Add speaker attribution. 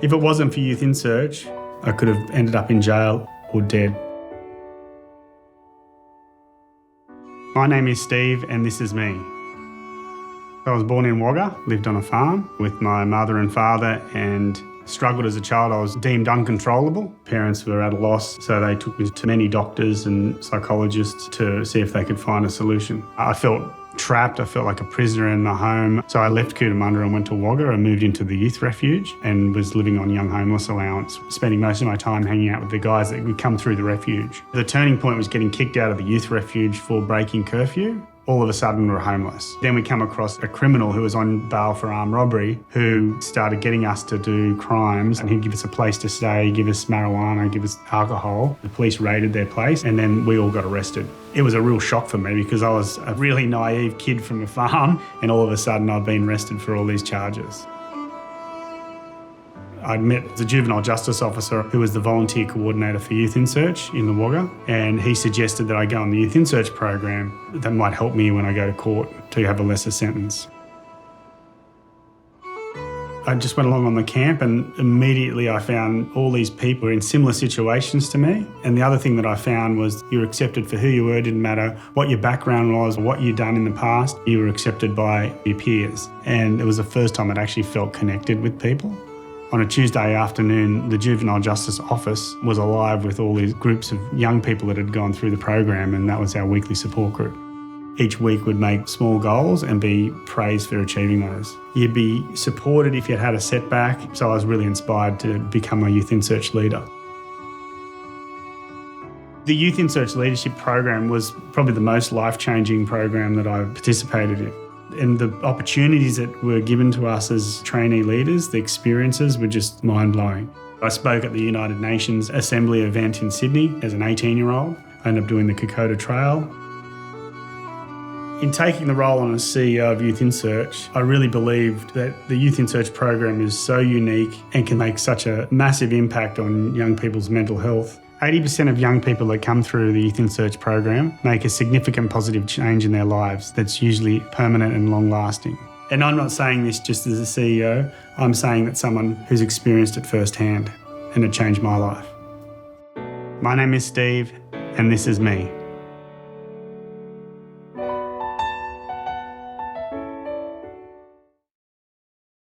Speaker 1: If it wasn't for Youth Insearch, I could have ended up in jail or dead. My name is Steve and this is me. I was born in Wagga, lived on a farm with my mother and father and struggled as a child. I was deemed uncontrollable. Parents were at a loss, so they took me to many doctors and psychologists to see if they could find a solution. I felt trapped, I felt like a prisoner in the home. So I left Cootamundra and went to Wagga and moved into the youth refuge and was living on young homeless allowance, spending most of my time hanging out with the guys that would come through the refuge. The turning point was getting kicked out of the youth refuge for breaking curfew. All of a sudden we were homeless. Then we come across a criminal who was on bail for armed robbery who started getting us to do crimes, and he'd give us a place to stay, give us marijuana, give us alcohol. The police raided their place and then we all got arrested. It was a real shock for me because I was a really naive kid from a farm and all of a sudden I've been arrested for all these charges. I'd met the juvenile justice officer who was the volunteer coordinator for Youth Insearch in the Wagga, and he suggested that I go on the Youth Insearch program that might help me when I go to court to have a lesser sentence. I just went along on the camp and immediately I found all these people in similar situations to me. And the other thing that I found was you were accepted for who you were, didn't matter what your background was, what you'd done in the past, you were accepted by your peers. And it was the first time I'd actually felt connected with people. On a Tuesday afternoon, the Juvenile Justice Office was alive with all these groups of young people that had gone through the program, and that was our weekly support group. Each week would make small goals and be praised for achieving those. You'd be supported if you'd had a setback, so I was really inspired to become a Youth Insearch leader. The Youth Insearch Leadership Program was probably the most life-changing program that I participated in. And the opportunities that were given to us as trainee leaders, the experiences were just mind-blowing. I spoke at the United Nations Assembly event in Sydney as an 18-year-old. I ended up doing the Kokoda Trail. In taking the role on as CEO of Youth Insearch, I really believed that the Youth Insearch program is so unique and can make such a massive impact on young people's mental health. 80% of young people that come through the Youth Insearch program make a significant positive change in their lives that's usually permanent and long-lasting. And I'm not saying this just as a CEO, I'm saying that someone who's experienced it firsthand, and it changed my life. My name is Steve, and this is me.